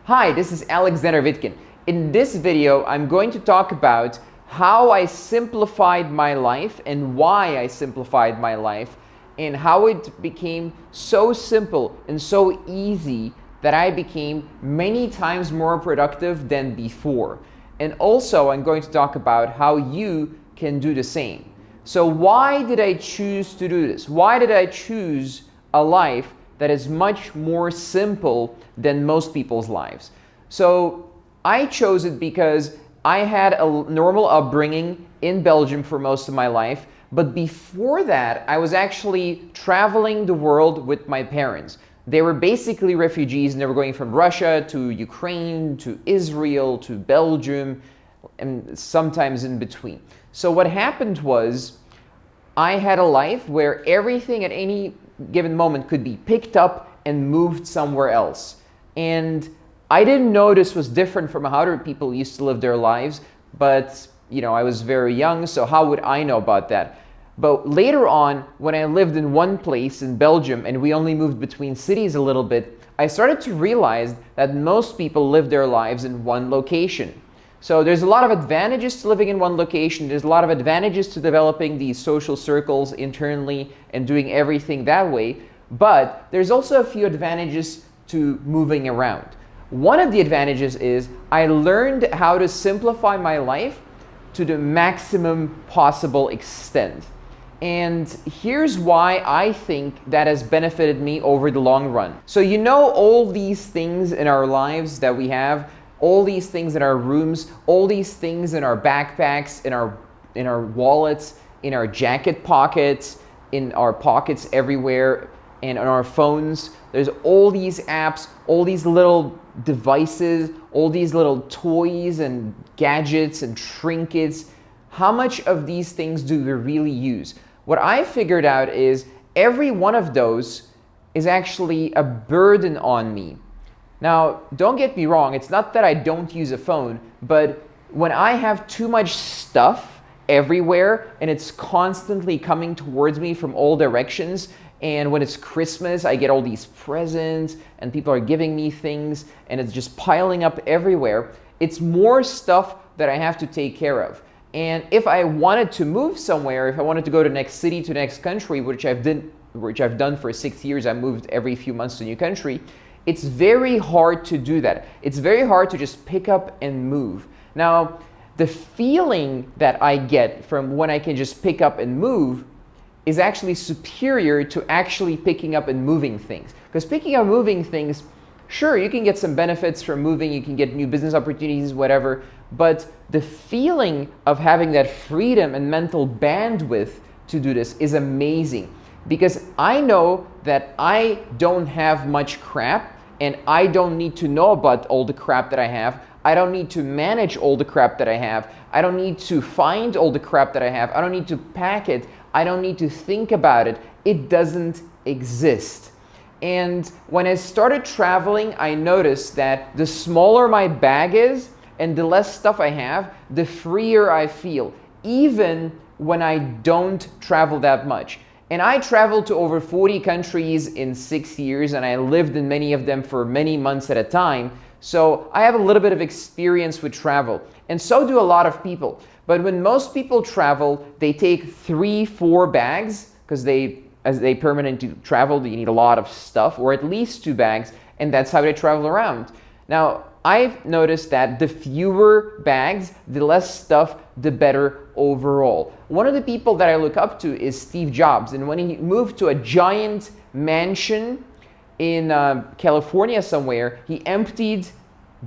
Hi, this is Alexander Vitkin. In this video, I'm going to talk about how I simplified my life and why I simplified my life and how it became so simple and so easy that I became many times more productive than before. And also, I'm going to talk about how you can do the same. So why did I choose to do this? Why did I choose a life that is much more simple than most people's lives? So I chose it because I had a normal upbringing in Belgium for most of my life, but before that I was actually traveling the world with my parents. They were basically refugees and they were going from Russia to Ukraine to Israel to Belgium and sometimes in between. So what happened was I had a life where everything at any given moment could be picked up and moved somewhere else. And I didn't know this was different from how other people used to live their lives, but I was very young, so how would I know about that? But later on, when I lived in one place in Belgium and we only moved between cities a little bit, I started to realize that most people live their lives in one location. So there's a lot of advantages to living in one location. There's a lot of advantages to developing these social circles internally and doing everything that way. But there's also a few advantages to moving around. One of the advantages is I learned how to simplify my life to the maximum possible extent. And here's why I think that has benefited me over the long run. So all these things in our lives that we have, all these things in our rooms, all these things in our backpacks, in our wallets, in our jacket pockets, in our pockets everywhere, and on our phones. There's all these apps, all these little devices, all these little toys and gadgets and trinkets. How much of these things do we really use? What I figured out is every one of those is actually a burden on me. Now, don't get me wrong, it's not that I don't use a phone, but when I have too much stuff everywhere and it's constantly coming towards me from all directions, and when it's Christmas, I get all these presents and people are giving me things and it's just piling up everywhere, it's more stuff that I have to take care of. And if I wanted to move somewhere, if I wanted to go to the next city, to the next country, which I've done for 6 years, I moved every few months to a new country, it's very hard to do that. It's very hard to just pick up and move. Now, the feeling that I get from when I can just pick up and move is actually superior to actually picking up and moving things. Because picking up and moving things, sure, you can get some benefits from moving, you can get new business opportunities, whatever, but the feeling of having that freedom and mental bandwidth to do this is amazing. Because I know that I don't have much crap and I don't need to know about all the crap that I have. I don't need to manage all the crap that I have. I don't need to find all the crap that I have. I don't need to pack it. I don't need to think about it. It doesn't exist. And when I started traveling, I noticed that the smaller my bag is and the less stuff I have, the freer I feel, even when I don't travel that much. And I traveled to over 40 countries in 6 years, and I lived in many of them for many months at a time. So I have a little bit of experience with travel, and so do a lot of people. But when most people travel, they take 3-4 bags, because as they permanently travel, you need a lot of stuff, or at least 2 bags, and that's how they travel around. Now, I've noticed that the fewer bags, the less stuff, the better overall. One of the people that I look up to is Steve Jobs, and when he moved to a giant mansion in California somewhere, he emptied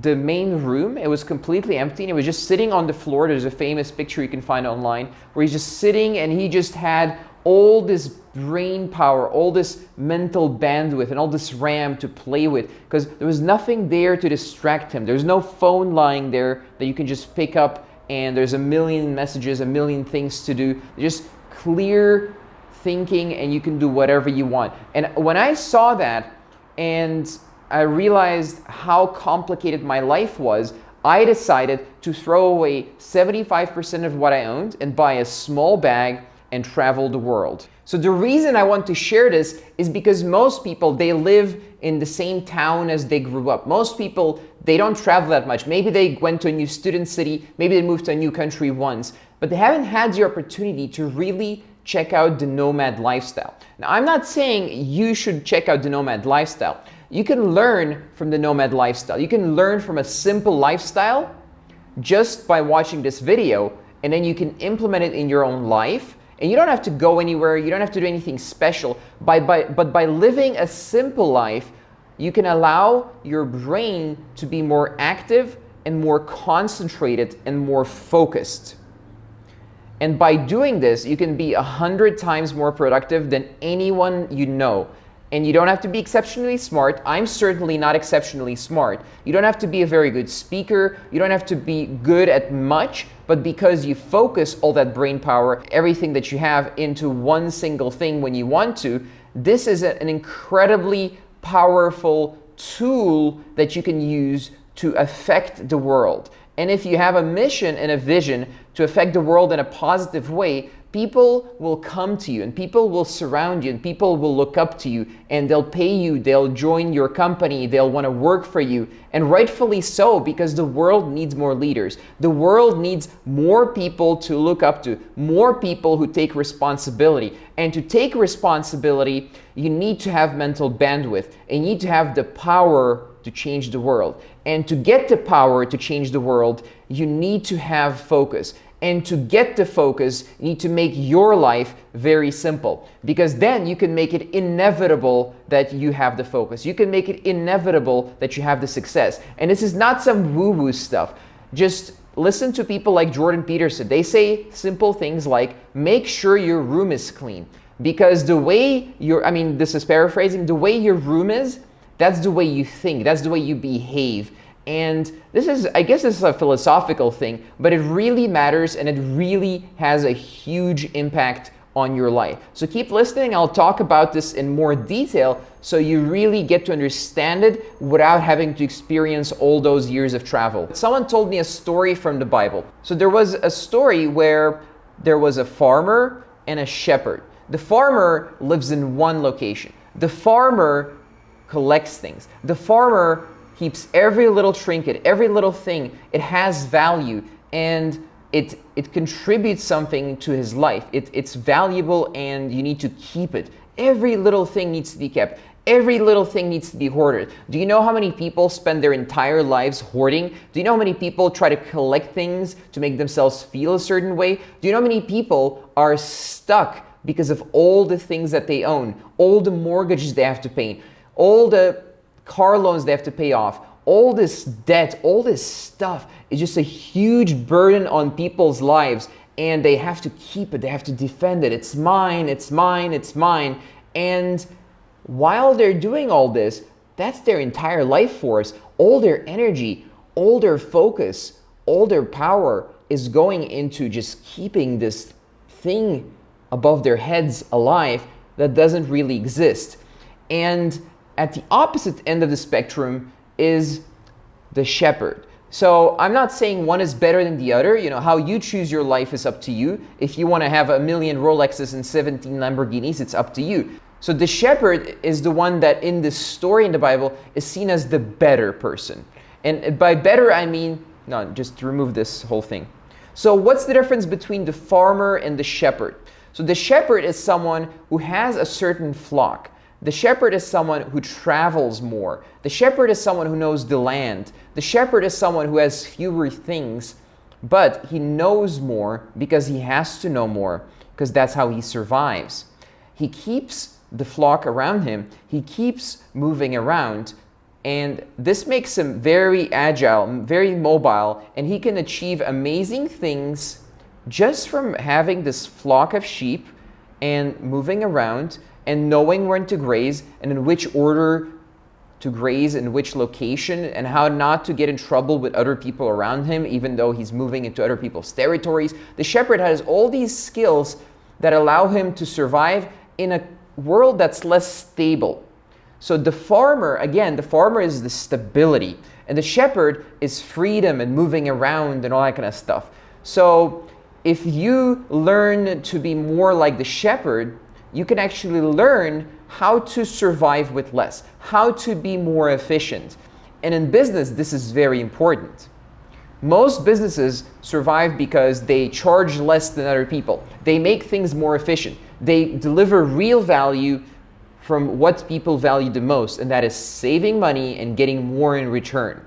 the main room. It was completely empty and it was just sitting on the floor. There's a famous picture you can find online where he's just sitting and he just had all this brain power, all this mental bandwidth and all this RAM to play with, because there was nothing there to distract him. There's no phone lying there that you can just pick up and there's a million messages, a million things to do. Just clear thinking and you can do whatever you want. And when I saw that and I realized how complicated my life was, I decided to throw away 75% of what I owned and buy a small bag and travel the world. So the reason I want to share this is because most people, they live in the same town as they grew up. Most people, they don't travel that much. Maybe they went to a new student city, maybe they moved to a new country once, but they haven't had the opportunity to really check out the nomad lifestyle. Now, I'm not saying you should check out the nomad lifestyle. You can learn from the nomad lifestyle. You can learn from a simple lifestyle just by watching this video, and then you can implement it in your own life. And you don't have to go anywhere. You don't have to do anything special. But by living a simple life, you can allow your brain to be more active and more concentrated and more focused. And by doing this, you can be 100 times more productive than anyone you know. And you don't have to be exceptionally smart. I'm certainly not exceptionally smart. You don't have to be a very good speaker. You don't have to be good at much, but because you focus all that brain power, everything that you have into one single thing when you want to, this is an incredibly powerful tool that you can use to affect the world. And if you have a mission and a vision to affect the world in a positive way, people will come to you and people will surround you and people will look up to you and they'll pay you, they'll join your company, they'll want to work for you. And rightfully so, because the world needs more leaders. The world needs more people to look up to, more people who take responsibility. And to take responsibility, you need to have mental bandwidth and you need to have the power to change the world. And to get the power to change the world, you need to have focus. And to get the focus, you need to make your life very simple, because then you can make it inevitable that you have the focus. You can make it inevitable that you have the success. And this is not some woo-woo stuff. Just listen to people like Jordan Peterson. They say simple things like, make sure your room is clean. Because the way this is paraphrasing, the way your room is, that's the way you think, that's the way you behave. And I guess this is a philosophical thing, but it really matters and it really has a huge impact on your life. So keep listening. I'll talk about this in more detail so you really get to understand it without having to experience all those years of travel. Someone told me a story from the Bible. So there was a story where there was a farmer and a shepherd. The farmer lives in one location. The farmer collects things. The farmer keeps every little trinket, every little thing. It has value and it contributes something to his life. It's valuable and you need to keep it. Every little thing needs to be kept. Every little thing needs to be hoarded. Do you know how many people spend their entire lives hoarding? Do you know how many people try to collect things to make themselves feel a certain way? Do you know how many people are stuck because of all the things that they own, all the mortgages they have to pay, all the car loans they have to pay off, all this debt, all this stuff is just a huge burden on people's lives, and they have to keep it, they have to defend it. It's mine, it's mine, it's mine. And while they're doing all this, that's their entire life force. All their energy, all their focus, all their power is going into just keeping this thing above their heads alive that doesn't really exist. And at the opposite end of the spectrum is the shepherd. So I'm not saying one is better than the other. You know, how you choose your life is up to you. If you want to have 1 million Rolexes and 17 Lamborghinis, it's up to you. So the shepherd is the one that in this story in the Bible is seen as the better person. And by better, I mean, no, just remove this whole thing. So what's the difference between the farmer and the shepherd? So the shepherd is someone who has a certain flock. The shepherd is someone who travels more. The shepherd is someone who knows the land. The shepherd is someone who has fewer things, but he knows more because he has to know more, because that's how he survives. He keeps the flock around him. He keeps moving around, and this makes him very agile, very mobile, and he can achieve amazing things just from having this flock of sheep and moving around and knowing when to graze and in which order to graze, in which location, and how not to get in trouble with other people around him, even though he's moving into other people's territories. The shepherd has all these skills that allow him to survive in a world that's less stable. So the farmer, again, the farmer is the stability, and the shepherd is freedom and moving around and all that kind of stuff. So If you learn to be more like the shepherd, you can actually learn how to survive with less, how to be more efficient. And in business, this is very important. Most businesses survive because they charge less than other people. They make things more efficient. They deliver real value from what people value the most, and that is saving money and getting more in return.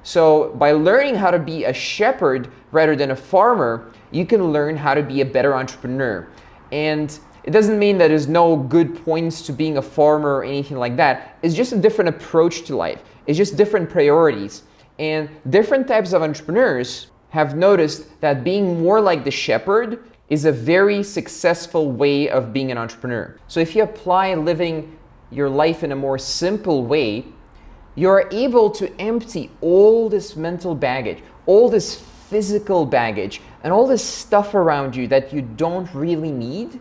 So by learning how to be a shepherd rather than a farmer, you can learn how to be a better entrepreneur. And it doesn't mean that there's no good points to being a farmer or anything like that. It's just a different approach to life. It's just different priorities. And different types of entrepreneurs have noticed that being more like the shepherd is a very successful way of being an entrepreneur. So if you apply living your life in a more simple way, you're able to empty all this mental baggage, all this physical baggage, and all this stuff around you that you don't really need.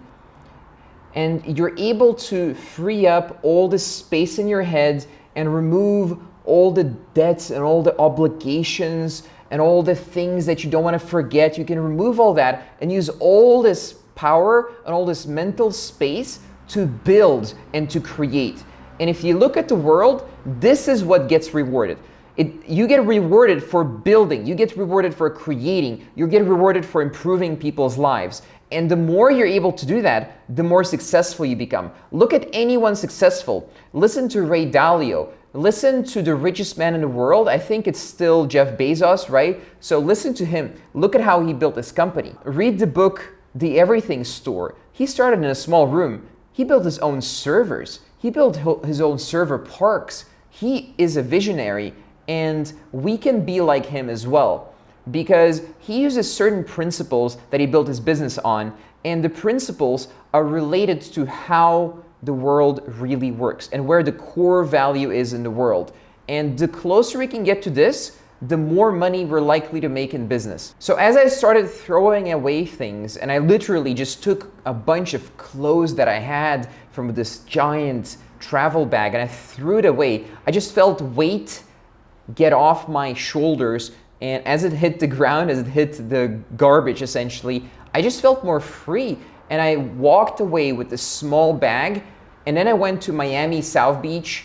And you're able to free up all the space in your head and remove all the debts and all the obligations and all the things that you don't want to forget. You can remove all that and use all this power and all this mental space to build and to create. And if you look at the world, this is what gets rewarded. You get rewarded for building, you get rewarded for creating, you get rewarded for improving people's lives. And the more you're able to do that, the more successful you become. Look at anyone successful. Listen to Ray Dalio. Listen to the richest man in the world. I think it's still Jeff Bezos, right? So listen to him. Look at how he built his company. Read the book, The Everything Store. He started in a small room. He built his own servers. He built his own server parks. He is a visionary, and we can be like him as well, because he uses certain principles that he built his business on, and the principles are related to how the world really works and where the core value is in the world. And the closer we can get to this, the more money we're likely to make in business. So as I started throwing away things, and I literally just took a bunch of clothes that I had from this giant travel bag and I threw it away, I just felt weight get off my shoulders. And as it hit the ground, as it hit the garbage essentially, I just felt more free. And I walked away with this small bag, and then I went to Miami South Beach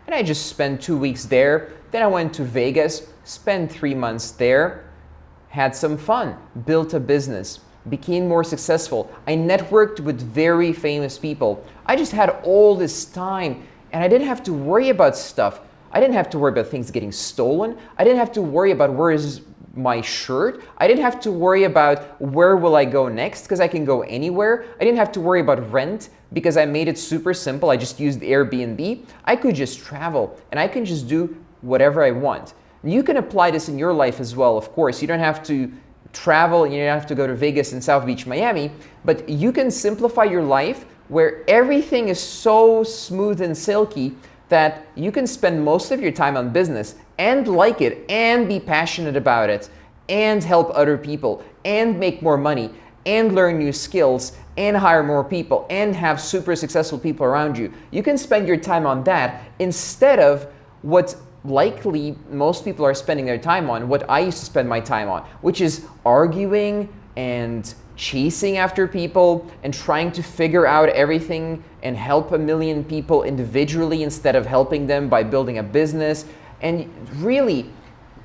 and I just spent 2 weeks there. Then I went to Vegas, spent 3 months there, had some fun, built a business, became more successful. I networked with very famous people. I just had all this time and I didn't have to worry about stuff. I didn't have to worry about things getting stolen. I didn't have to worry about where is my shirt. I didn't have to worry about where will I go next, because I can go anywhere. I didn't have to worry about rent because I made it super simple. I just used Airbnb. I could just travel and I can just do whatever I want. You can apply this in your life as well, of course. You don't have to travel and you don't have to go to Vegas and South Beach, Miami, but you can simplify your life where everything is so smooth and silky that you can spend most of your time on business and like it and be passionate about it and help other people and make more money and learn new skills and hire more people and have super successful people around you. You can spend your time on that instead of what likely most people are spending their time on, what I used to spend my time on, which is arguing and chasing after people and trying to figure out everything and help a million people individually instead of helping them by building a business. And really,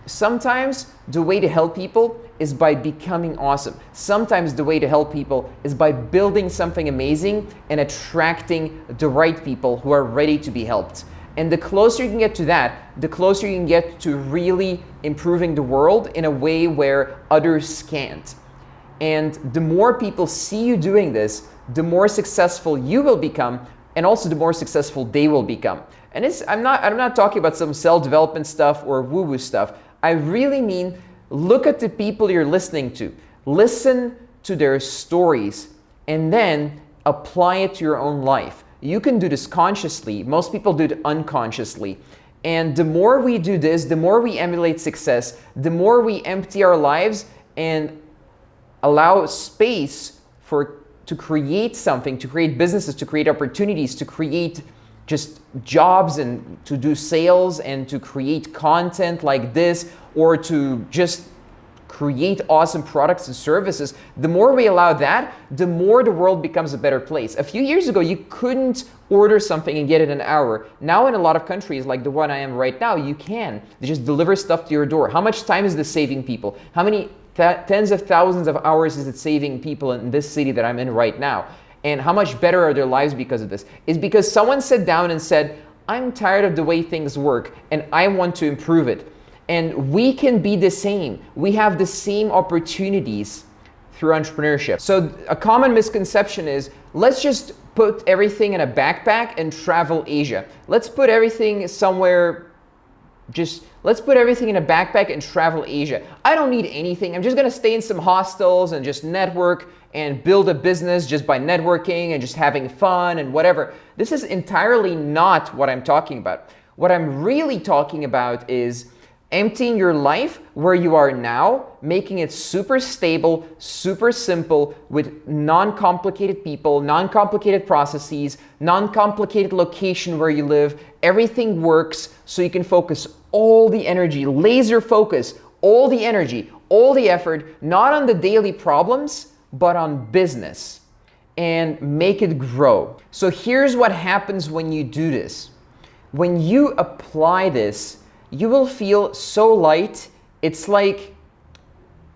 sometimes the way to help people is by becoming awesome. Sometimes the way to help people is by building something amazing and attracting the right people who are ready to be helped. And the closer you can get to that, the closer you can get to really improving the world in a way where others can't. And the more people see you doing this, the more successful you will become, and also the more successful they will become. And I'm not talking about some self-development stuff or woo-woo stuff. I really mean, look at the people you're listening to. Listen to their stories and then apply it to your own life. You can do this consciously. Most people do it unconsciously. And the more we do this, the more we emulate success, the more we empty our lives and allow space to create something, to create businesses, to create opportunities, to create just jobs and to do sales and to create content like this, or to just create awesome products and services, the more we allow that, the more the world becomes a better place. A few years ago, you couldn't order something and get it in an hour. Now in a lot of countries, like the one I am right now, you can. They just deliver stuff to your door. How much time is this saving people? How many tens of thousands of hours is it saving people in this city that I'm in right now? And how much better are their lives because of this? It's because someone sat down and said, I'm tired of the way things work and I want to improve it. And we can be the same. We have the same opportunities through entrepreneurship. So a common misconception is, let's just put everything in a backpack and travel Asia. Let's put everything somewhere, let's put everything in a backpack and travel Asia. I don't need anything. I'm just gonna stay in some hostels and just network and build a business just by networking and just having fun and whatever. This is entirely not what I'm talking about. What I'm really talking about is emptying your life where you are now, making it super stable, super simple, with non-complicated people, non-complicated processes, non-complicated location where you live. Everything works so you can focus all the energy, laser focus, all the energy, all the effort, not on the daily problems, but on business, and make it grow. So here's what happens when you do this. When you apply this, you will feel so light. It's like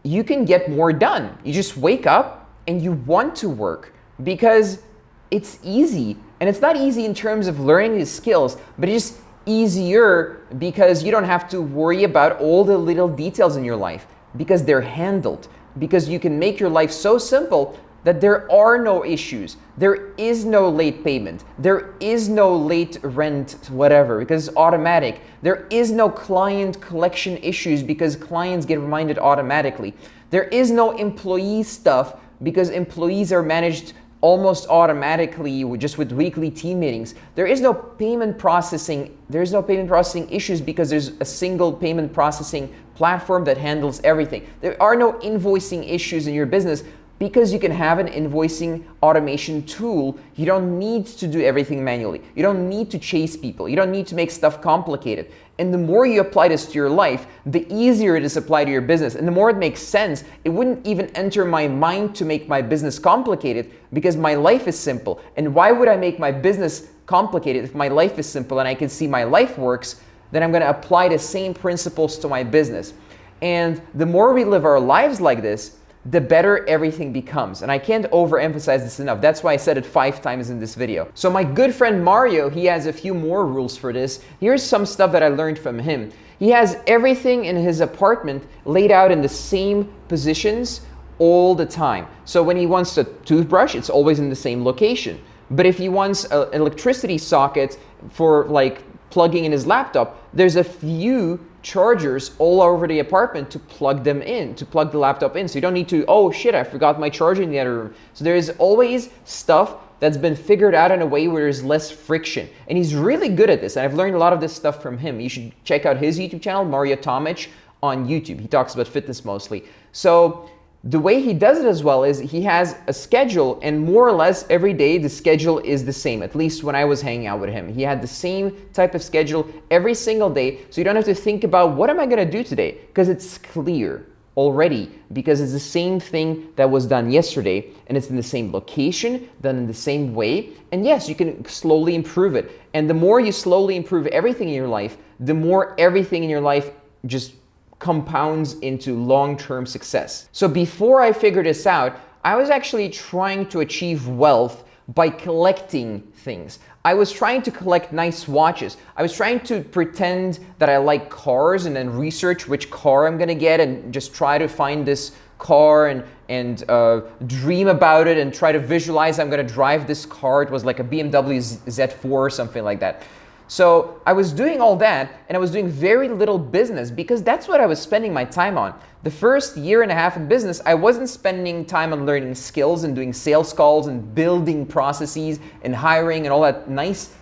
you can get more done. You just wake up and you want to work because it's easy. And it's not easy in terms of learning these skills, but it's just easier because you don't have to worry about all the little details in your life because they're handled. Because you can make your life so simple that there are no issues. There is no late payment. There is no late rent, whatever, because it's automatic. There is no client collection issues because clients get reminded automatically. There is no employee stuff because employees are managed almost automatically just with weekly team meetings. There is no payment processing. There's no payment processing issues because there's a single payment processing platform that handles everything. There are no invoicing issues in your business because you can have an invoicing automation tool. You don't need to do everything manually. You don't need to chase people. You don't need to make stuff complicated. And the more you apply this to your life, the easier it is to apply to your business. And the more it makes sense. It wouldn't even enter my mind to make my business complicated because my life is simple. And why would I make my business complicated if my life is simple and I can see my life works? Then I'm gonna apply the same principles to my business. And the more we live our lives like this, the better everything becomes. And I can't overemphasize this enough. That's why I said it 5 times in this video. So my good friend Mario, he has a few more rules for this. Here's some stuff that I learned from him. He has everything in his apartment laid out in the same positions all the time. So when he wants a toothbrush, it's always in the same location. But if he wants an electricity socket for like plugging in his laptop, there's a few chargers all over the apartment to plug them in, to plug the laptop in. So you don't need to, oh shit, I forgot my charger in the other room. So there is always stuff that's been figured out in a way where there's less friction. And he's really good at this. And I've learned a lot of this stuff from him. You should check out his YouTube channel, Mario Tomic, on YouTube. He talks about fitness mostly. So the way he does it as well is he has a schedule, and more or less every day the schedule is the same. At least when I was hanging out with him, he had the same type of schedule every single day. So you don't have to think about what am I going to do today, because it's clear already, because it's the same thing that was done yesterday, and it's in the same location, done in the same way. And yes, you can slowly improve it. And the more you slowly improve everything in your life, the more everything in your life just compounds into long-term success. So before I figured this out, I was actually trying to achieve wealth by collecting things. I was trying to collect nice watches. I was trying to pretend that I like cars and then research which car I'm gonna get and just try to find this car and dream about it and try to visualize I'm gonna drive this car. It was like a BMW Z4 or something like that. So I was doing all that, and I was doing very little business because that's what I was spending my time on. The first year and a half in business, I wasn't spending time on learning skills and doing sales calls and building processes and hiring and all that nice,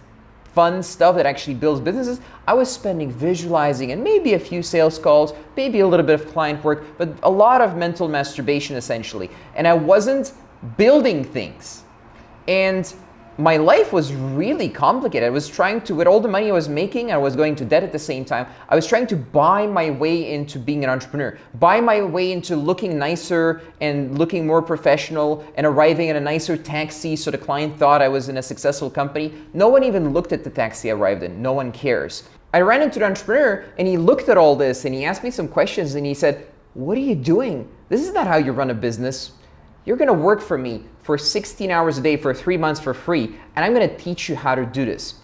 fun stuff that actually builds businesses. I was spending visualizing and maybe a few sales calls, maybe a little bit of client work, but a lot of mental masturbation essentially. And I wasn't building things. And my life was really complicated. I was trying to, with all the money I was making, I was going to debt at the same time. I was trying to buy my way into being an entrepreneur, buy my way into looking nicer and looking more professional and arriving in a nicer taxi so the client thought I was in a successful company. No one even looked at the taxi I arrived in. No one cares. I ran into the entrepreneur and he looked at all this and he asked me some questions and he said, "What are you doing? This is not how you run a business. You're gonna work for me for 16 hours a day for 3 months for free, and I'm gonna teach you how to do this."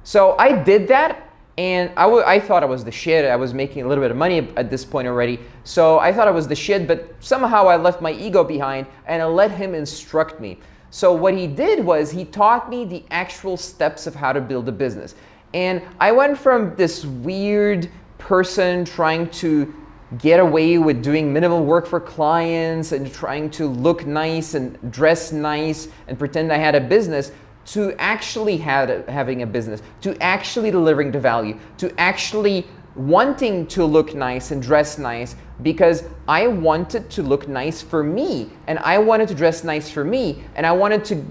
So I did that, and I thought I was the shit. I was making a little bit of money at this point already, so I thought I was the shit, but somehow I left my ego behind, and I let him instruct me. So what he did was he taught me the actual steps of how to build a business. And I went from this weird person trying to get away with doing minimal work for clients and trying to look nice and dress nice and pretend I had a business to actually having a business, to actually delivering the value, to actually wanting to look nice and dress nice because I wanted to look nice for me and I wanted to dress nice for me and I wanted to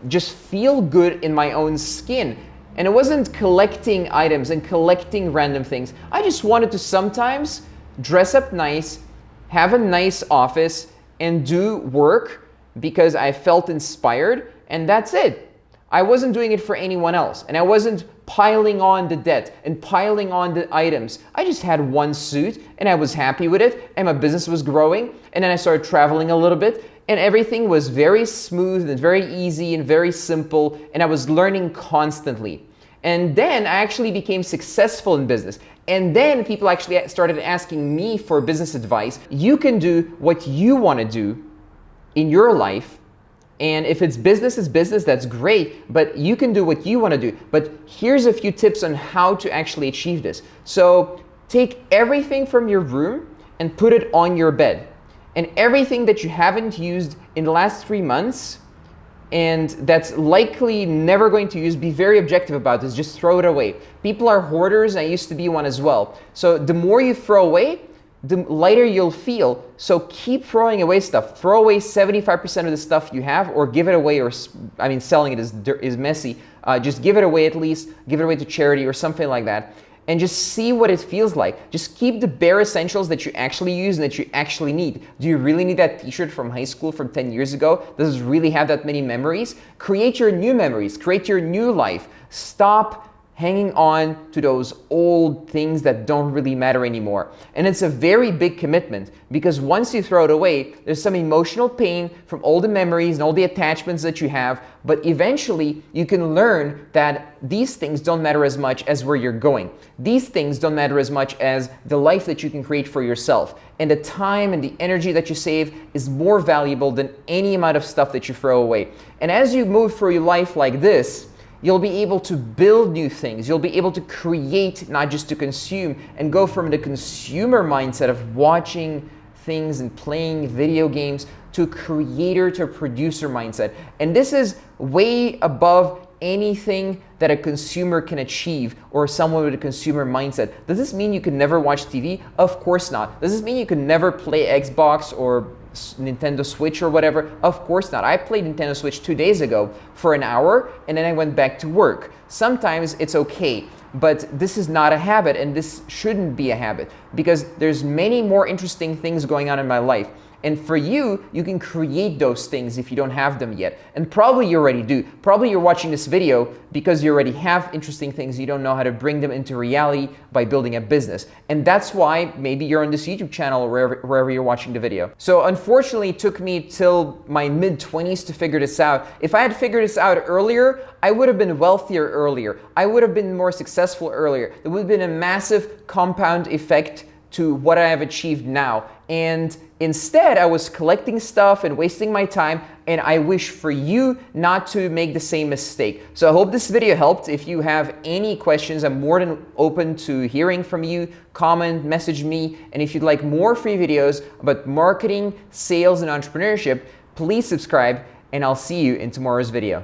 just feel good in my own skin. And it wasn't collecting items and collecting random things. I just wanted to sometimes dress up nice, have a nice office, and do work because I felt inspired, and that's it. I wasn't doing it for anyone else, and I wasn't piling on the debt and piling on the items. I just had one suit, and I was happy with it, and my business was growing, and then I started traveling a little bit, and everything was very smooth and very easy and very simple, and I was learning constantly. And then I actually became successful in business. And then people actually started asking me for business advice. You can do what you want to do in your life. And if it's business, that's great, but you can do what you want to do. But here's a few tips on how to actually achieve this. So take everything from your room and put it on your bed. And everything that you haven't used in the last 3 months, and that's likely never going to use, be very objective about this, just throw it away. People are hoarders, I used to be one as well. So the more you throw away, the lighter you'll feel. So keep throwing away stuff. Throw away 75% of the stuff you have, or give it away, or selling it is messy. Just give it away at least, give it away to charity or something like that. And just see what it feels like. Just keep the bare essentials that you actually use and that you actually need. Do you really need that t-shirt from high school from 10 years ago? Does it really have that many memories? Create your new memories. Create your new life. Stop hanging on to those old things that don't really matter anymore. And it's a very big commitment because once you throw it away, there's some emotional pain from all the memories and all the attachments that you have, but eventually you can learn that these things don't matter as much as where you're going. These things don't matter as much as the life that you can create for yourself. And the time and the energy that you save is more valuable than any amount of stuff that you throw away. And as you move through your life like this, you'll be able to build new things. You'll be able to create, not just to consume, and go from the consumer mindset of watching things and playing video games to a creator to a producer mindset. And this is way above anything that a consumer can achieve or someone with a consumer mindset. Does this mean you can never watch TV? Of course not. Does this mean you can never play Xbox or Nintendo Switch or whatever? Of course not. I played Nintendo Switch 2 days ago for an hour and then I went back to work. Sometimes it's okay, but this is not a habit and this shouldn't be a habit because there's many more interesting things going on in my life. And for you, you can create those things if you don't have them yet. And probably you already do. Probably you're watching this video because you already have interesting things. You don't know how to bring them into reality by building a business. And that's why maybe you're on this YouTube channel or wherever you're watching the video. So unfortunately, it took me till my mid-20s to figure this out. If I had figured this out earlier, I would have been wealthier earlier. I would have been more successful earlier. There would have been a massive compound effect to what I have achieved now. And instead, I was collecting stuff and wasting my time, and I wish for you not to make the same mistake. So I hope this video helped. If you have any questions, I'm more than open to hearing from you. Comment, message me, and if you'd like more free videos about marketing, sales, and entrepreneurship, please subscribe, and I'll see you in tomorrow's video.